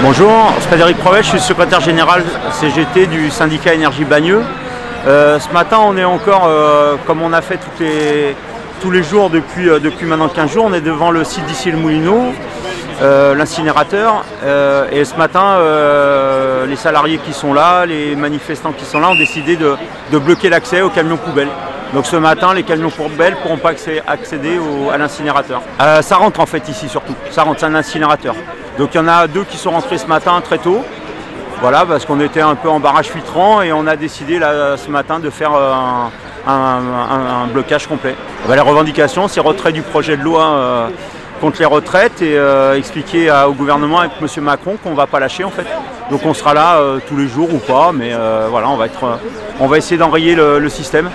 Bonjour, Frédéric Provet, je suis secrétaire général CGT du syndicat Énergie Bagneux. Ce matin, on est encore, comme on a fait tous les jours depuis maintenant 15 jours, on est devant le site d'Issy-les-Moulineaux, l'incinérateur. Et ce matin, les salariés qui sont là, les manifestants qui sont là, ont décidé de bloquer l'accès aux camions poubelles. Donc ce matin, les camions poubelles ne pourront pas accéder à l'incinérateur. Ça rentre en fait ici surtout, ça rentre, c'est un incinérateur. Donc il y en a deux qui sont rentrés ce matin très tôt, voilà, parce qu'on était un peu en barrage filtrant et on a décidé là, ce matin de faire un blocage complet. Les revendications, c'est retrait du projet de loi contre les retraites et expliquer au gouvernement avec M. Macron qu'on ne va pas lâcher en fait. Donc on sera là tous les jours ou pas, mais voilà, on va essayer d'enrayer le système.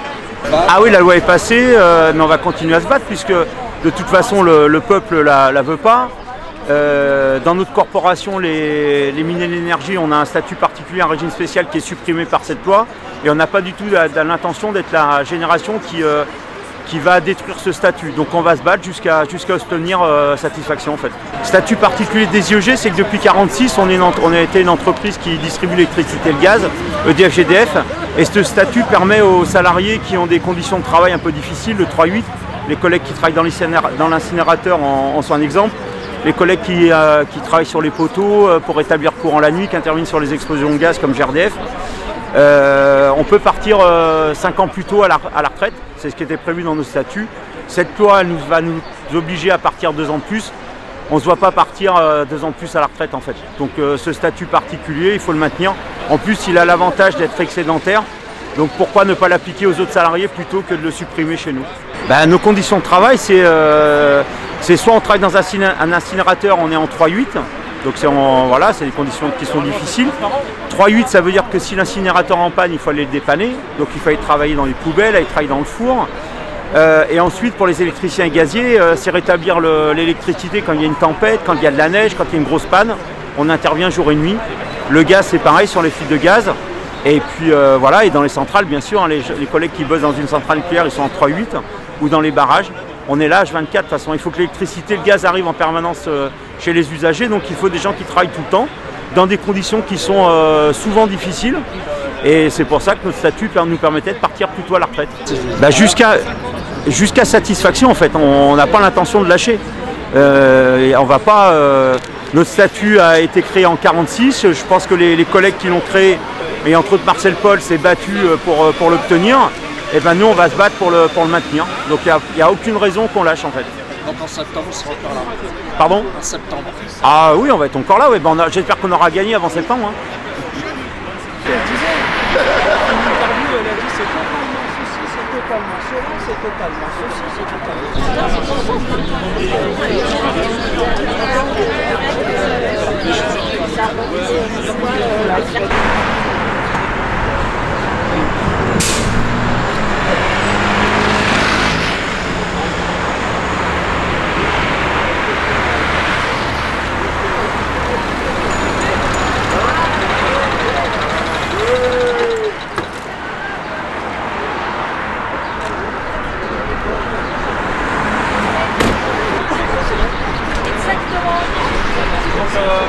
Ah oui, la loi est passée, mais on va continuer à se battre puisque de toute façon le peuple la veut pas. Dans notre corporation, les mines et l'énergie, on a un statut particulier, un régime spécial qui est supprimé par cette loi et on n'a pas du tout l'intention d'être la génération qui va détruire ce statut. Donc on va se battre jusqu'à obtenir satisfaction en fait. Statut particulier des IEG, c'est que depuis 1946, on a été une entreprise qui distribue l'électricité et le gaz, EDF-GDF, et ce statut permet aux salariés qui ont des conditions de travail un peu difficiles, le 3-8, les collègues qui travaillent dans l'incinérateur en sont un exemple, les collègues qui travaillent sur les poteaux pour rétablir courant la nuit, qui interviennent sur les explosions de gaz comme GRDF. On peut partir 5 ans plus tôt à la retraite, c'est ce qui était prévu dans nos statuts. Cette loi elle va nous obliger à partir 2 ans de plus. On ne se voit pas partir 2 ans de plus à la retraite en fait. Donc ce statut particulier, il faut le maintenir. En plus, il a l'avantage d'être excédentaire. Donc pourquoi ne pas l'appliquer aux autres salariés plutôt que de le supprimer chez nous? Nos conditions de travail, c'est soit on travaille dans un incinérateur, on est en 3-8. Donc voilà, c'est des conditions qui sont difficiles. 3-8, ça veut dire que si l'incinérateur est en panne, il faut aller le dépanner. Donc il faut aller travailler dans les poubelles, aller travailler dans le four. Et ensuite, pour les électriciens et gaziers, c'est rétablir l'électricité quand il y a une tempête, quand il y a de la neige, quand il y a une grosse panne. On intervient jour et nuit. Le gaz, c'est pareil sur les fuites de gaz. Et puis voilà, et dans les centrales, bien sûr, hein, les collègues qui bossent dans une centrale nucléaire, ils sont en 3-8 ou dans les barrages. On est là H24 de toute façon. Il faut que l'électricité et le gaz arrivent en permanence chez les usagers. Donc il faut des gens qui travaillent tout le temps, dans des conditions qui sont souvent difficiles. Et c'est pour ça que notre statut nous permettait de partir plus tôt à la retraite. Jusqu'à satisfaction en fait. On n'a pas l'intention de lâcher. Et on va pas. Notre statut a été créé en 1946. Je pense que les collègues qui l'ont créé, et entre autres Marcel Paul, s'est battu pour l'obtenir. Et nous on va se battre pour le maintenir. Donc il n'y a aucune raison qu'on lâche en fait. Donc en septembre, on sera encore là. Pardon? En septembre. Ah oui, on va être encore là. Ouais. J'espère qu'on aura gagné avant septembre. Hein. Elle disait, une interview, elle a dit c'est totalement ceci, c'est totalement cela, c'est totalement ceci, c'est totalement cela.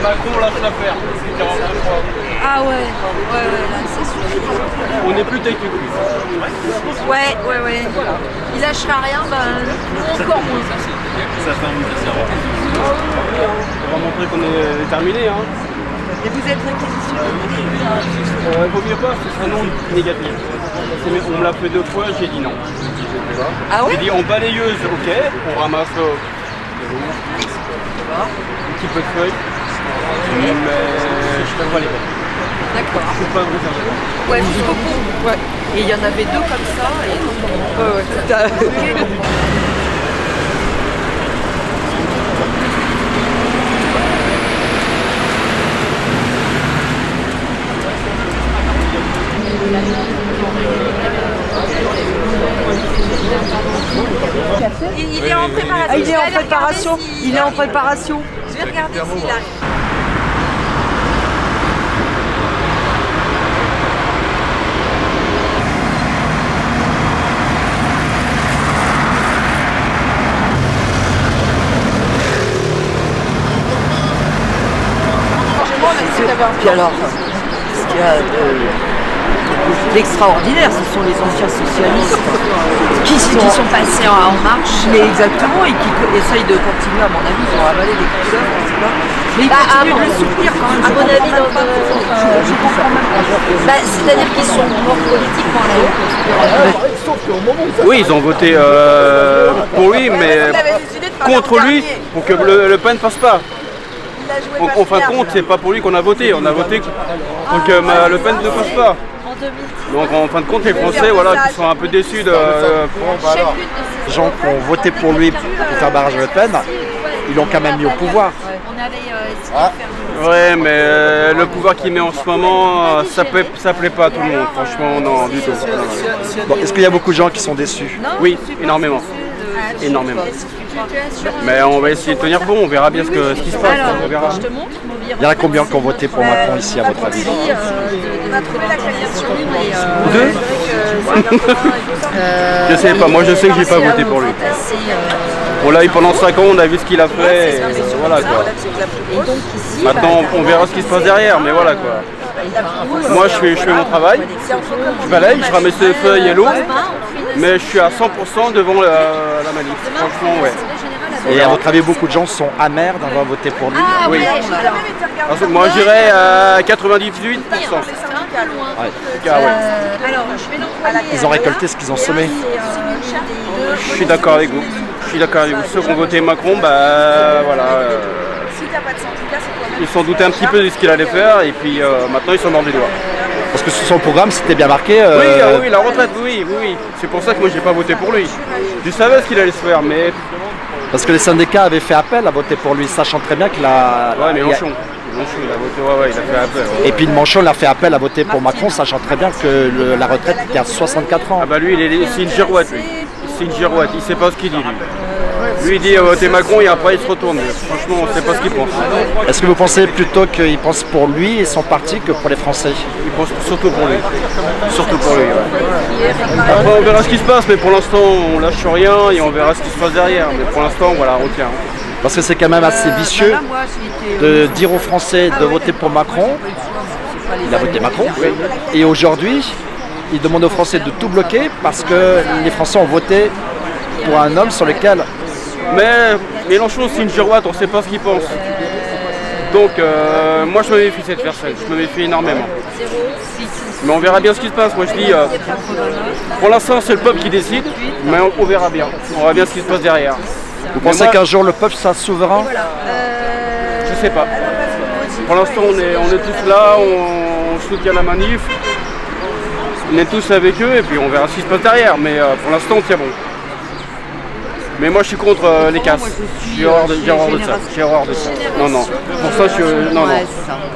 Macron lâche l'affaire. Ah ouais, là c'est sûr. On n'est plus tête. Ouais. Il lâchera rien, nous encore moins. Ça fait un minute. On va montrer qu'on est terminé. Hein. Et vous êtes réquisitionné? Vaut mieux pas, ce serait non négatif. On me l'a fait 2 fois, j'ai dit non. Ah ouais? J'ai dit en balayeuse, ok, on ramasse un petit peu de feuilles. Mais je prévois les bêtes. D'accord. C'est pas un vrai sergent. Ouais, jusqu'au bout. Ouais. Et il y en avait 2 comme ça. Et... Il est en préparation. Ah, il est en préparation. Il est en préparation. Je vais regarder s'il arrive. Puis alors, ce qu'il y a d'extraordinaire, ce sont les anciens socialistes qui sont passés en marche. Mais exactement, et qui essayent de continuer, à mon avis, ils ont avalé des coups d'œuvre, je sais pas. Mais ils continuent de le soutenir quand même. À mon avis, je comprends même pas. c'est-à-dire qu'ils sont morts politiquement là-haut. Oui, ils ont voté pour lui, mais contre lui, pour que Le Pen ne passe pas. En fin de compte, c'est pas pour lui qu'on a voté. On a voté pour que Le Pen ne passe pas. Donc en fin de compte, les Français, voilà, qui sont un peu déçus de. Les gens qui ont voté pour lui pour faire barrage à Le Pen, ils l'ont quand même mis au pouvoir. On avait essayé de faire Ouais, mais le pouvoir qu'il met en ce moment, ça plaît pas à tout le monde. Franchement, non, du tout. Bon, est-ce qu'il y a beaucoup de gens qui sont déçus? Oui, énormément. Énormément. Mais on va essayer de tenir bon, on verra bien ce qui se passe. On verra. Il y en a combien qui ont voté pour Macron ici, à votre avis? Deux? Je sais pas, moi je sais que j'ai pas voté pour lui. Bon là, pendant 5 ans, on a vu ce qu'il a fait, et voilà quoi. Maintenant, on verra ce qui se passe derrière, mais voilà quoi. Moi, je fais mon travail, je balaye, je ramasse les feuilles et l'eau, mais je suis à 100% devant la manif. Franchement, ouais. Et à votre avis, beaucoup de gens sont amers d'avoir voté pour lui? Oui. Moi, je dirais à 98%. Ils ont récolté ce qu'ils ont semé. Je suis d'accord avec vous. Ceux qui ont voté Macron, bah voilà. Ils s'en doutaient un petit peu de ce qu'il allait faire et puis maintenant ils s'en mordent les doigts. Parce que sur son programme, c'était bien marqué. Oui, la retraite, oui. C'est pour ça que moi j'ai pas voté pour lui. Je savais ce qu'il allait se faire, mais. Parce que les syndicats avaient fait appel à voter pour lui, sachant très bien qu'il a. Ouais, mais Mélenchon, il a voté, il a fait appel. Ouais. Et puis Mélenchon a fait appel à voter pour Macron, sachant très bien que la retraite était à 64 ans. Ah bah lui, c'est une girouette, lui. C'est une girouette, il sait pas ce qu'il dit, lui. Lui, il dit voter Macron et après il se retourne. Franchement, on sait pas ce qu'il pense. Est-ce que vous pensez plutôt qu'il pense pour lui et son parti que pour les Français? Il pense surtout pour lui. Surtout pour lui, ouais. Après, on verra ce qui se passe, mais pour l'instant, on lâche rien et on verra ce qui se passe derrière. Mais pour l'instant, voilà, on tient. Parce que c'est quand même assez vicieux de dire aux Français de voter pour Macron. Il a voté Macron. Et aujourd'hui, il demande aux Français de tout bloquer parce que les Français ont voté pour un homme sur lequel... Mais Mélenchon, c'est une girouette, on ne sait pas ce qu'il pense. Donc, moi, je me méfie de cette personne. Je me méfie énormément. Mais on verra bien ce qui se passe. Moi, je dis, pour l'instant, c'est le peuple qui décide, mais on verra bien. On verra bien ce qui se passe derrière. Vous pensez qu'un jour, le peuple sera souverain? Je sais pas. Pour l'instant, on est tous là, on soutient la manif. On est tous avec eux et puis on verra ce qui se passe derrière. Mais pour l'instant, on tient bon. Mais moi je suis contre les casses. J'ai horreur de ça. Non. Pour ça, non.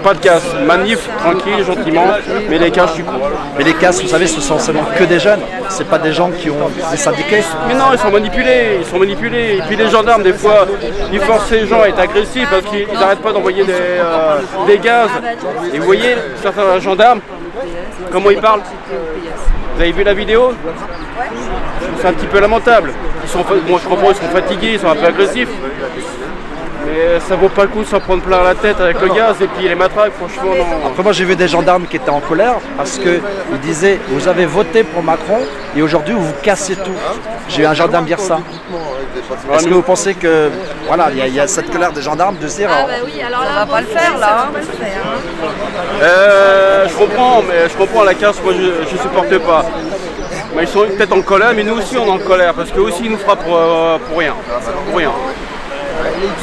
Pas de casse. Manif, tranquille, gentiment. Mais les casses, je suis contre. Mais les casses, vous savez, ce sont seulement que des jeunes. C'est pas des gens qui ont des syndiqués. Mais non, ils sont manipulés. Et puis les gendarmes, des fois, ils forcent les gens à être agressifs parce qu'ils n'arrêtent pas d'envoyer des gaz. Et vous voyez, certains gendarmes, comment ils parlent? Vous avez vu la vidéo? C'est un petit peu lamentable. Moi je comprends, ils sont fatigués, ils sont un peu agressifs. Mais ça vaut pas le coup de s'en prendre plein la tête avec le gaz et puis les matraques, franchement non. Après moi j'ai vu des gendarmes qui étaient en colère parce qu'ils disaient vous avez voté pour Macron et aujourd'hui vous cassez tout. J'ai eu un gendarme dire ça. Est-ce que vous pensez que voilà, il y a cette colère des gendarmes de se dire oui, alors là, on va pas le faire là. Je comprends la casse, moi je supporte pas. Mais ils sont peut-être en colère, mais nous aussi on est en colère, parce qu'eux aussi ils nous frappent pour rien. Parce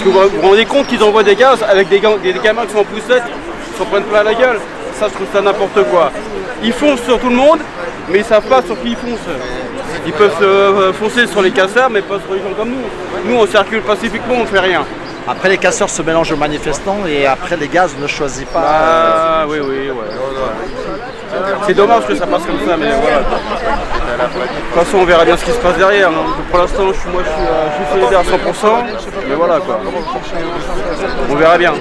que vous vous rendez compte qu'ils envoient des gaz avec des gamins qui sont en poussette, qui s'en prennent plein la gueule. Ça, je trouve ça n'importe quoi. Ils foncent sur tout le monde, mais ils savent pas sur qui ils foncent. Ils peuvent foncer sur les casseurs, mais pas sur les gens comme nous. Nous on circule pacifiquement, on fait rien. Après les casseurs se mélangent aux manifestants et après les gaz ne choisissent pas. Ah oui, ouais. C'est dommage que ça passe comme ça, mais voilà. De toute façon, on verra bien ce qui se passe derrière. Pour l'instant, je suis solidaire à 100%, mais voilà quoi. On verra bien.